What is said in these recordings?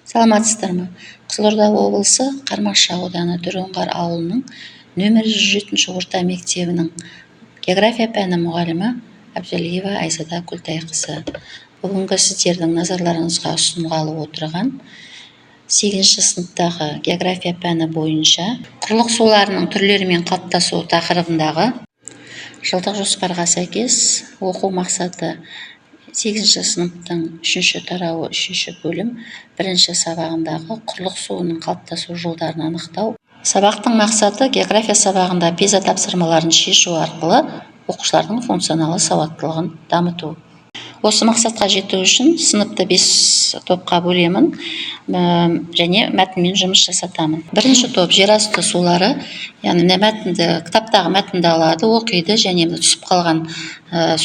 Саламатсыздар ма? Қызылорда облысы Қармақшы ауданы Дүрөнғар ауылының нөмірі 107 орта мектебінің география пәні мұғалімі Әбдіәлиева Айзада Күлтайқызы. Бүгінгі сіздердің назарларыңызға ұсынғалы отырған 8 сыныптағы география пәні бойынша құрлық суларының түрлері мен қалыптасуы тақырыбындағы жылдық жоспарға сәйкес оқу мақсаты 8 сыныптың 3 тарауы 3 бөлім 1 сабағындағы құрлық суының қалыптасу жолдарын анықтау. Сабақтың мақсаты география сабағында пиза тапсырмаларын шешу арқылы оқушылардың функционалы сауаттылығын дамыту. Осы мақсатқа жету үшін сыныпты 5 топқа бөлемін және мәтінмен жұмыс жасатамын. Бірінші топ жерасты сулары, яғни кітаптағы мәтінді алады, оқиды және түсіп қалған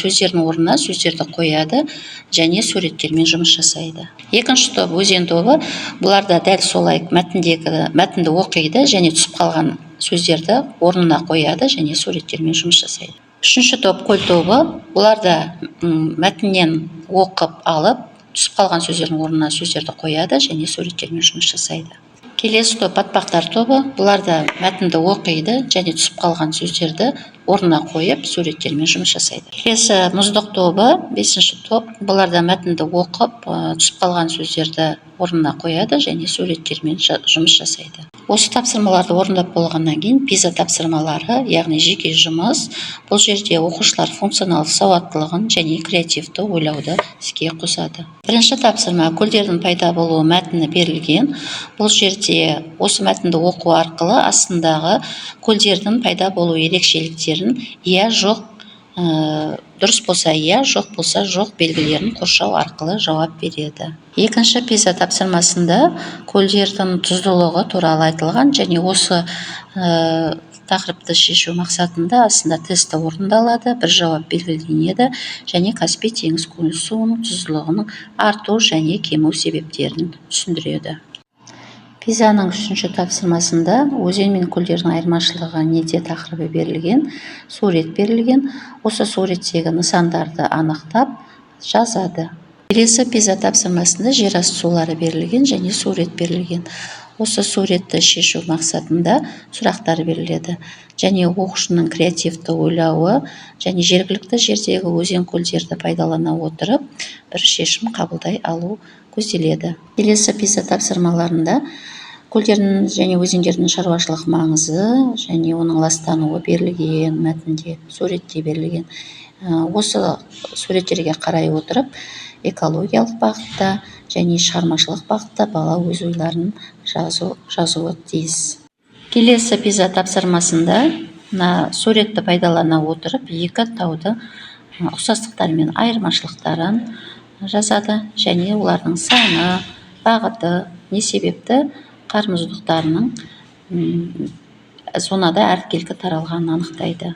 сөздердің орнына сөздерді қояды және суреттермен жұмыс жасайды. Екінші топ өзен тобы, бұларда дәл солай мәтінді оқиды және түсіп қалған сөздерді орнына қояды және суреттермен жұмыс жасайды. Үшінші топ көл тобы, бұларда мәтіннен оқып алып, түсіп қалған сөздердің орнына сөздерді қояды және суреттермен жұмыс жасайды. Келесі топ батпақтар тобы, бұларда мәтінді оқиды және түсіп қалған сөздерді орнына қойып, суреттермен жұмыс жасайды. Келесі мұздық тобы, 5-ші топ, бұларда мәтінді оқып, түсіп қалған сөздерді орнына қояды және суреттермен жұмыс жасайды. Осы тапсырмаларды орындап болғаннан кейін пиза тапсырмалары, яғни жеке жұмыс. Бұл жерде оқушылар функционал сауаттылығын және креативті ойлауды іске қосады. Бірінші тапсырма көлдердің пайда болуы мәтіні берілген. Бұл жерде осы мәтінді оқу арқылы астындағы көлдердің пайда болу ерекшеліктерін иә, жоқ, дұрыс болса иә, жоқ болса жоқ белгілерін қоршау арқылы жауап береді. Екінші пиза тапсырмасында көлдердің тұздылығы туралы айтылған және осы тақырыпты шешу мақсатында астында тесті орындалады, бір жауап белгіленеді және Каспий теңіз көлі суының тұздылығының арту және кему себептерін түсіндіреді. Пизаның 3-ші тапсырмасында өзен мен көлдердің айырмашылығы неде тақырыбы берілген, сурет берілген. Осы суреттегі нысандарды анықтап жазады. Келесі пиза тапсырмасында жерасты сулары берілген және сурет берілген. Осы суретті шешу мақсатында сұрақтар беріледі және оқушының креативті ойлауы және жергілікті жердегі өзен көлдерді пайдалана отырып бір шешім қабылдай алу көзделеді. Келесі пиза тапсырмаларында көлдердің және өзендердің шаруашылық маңызы және оның ластануы берілген мәтінде, суретте берілген. Осы суреттерге қарай отырып экологиялық бағытта және шығармашылық бағытта бала өз ойларын жазуы тиіс. Келесі пиза тапсырмасында суретті пайдалана отырып екі тауды ұқсастықтары мен айырмашылықтарын жазады және олардың саны, бағыты, не себепті қар мұздықтарының зонада әркелкі таралғанын анықтайды.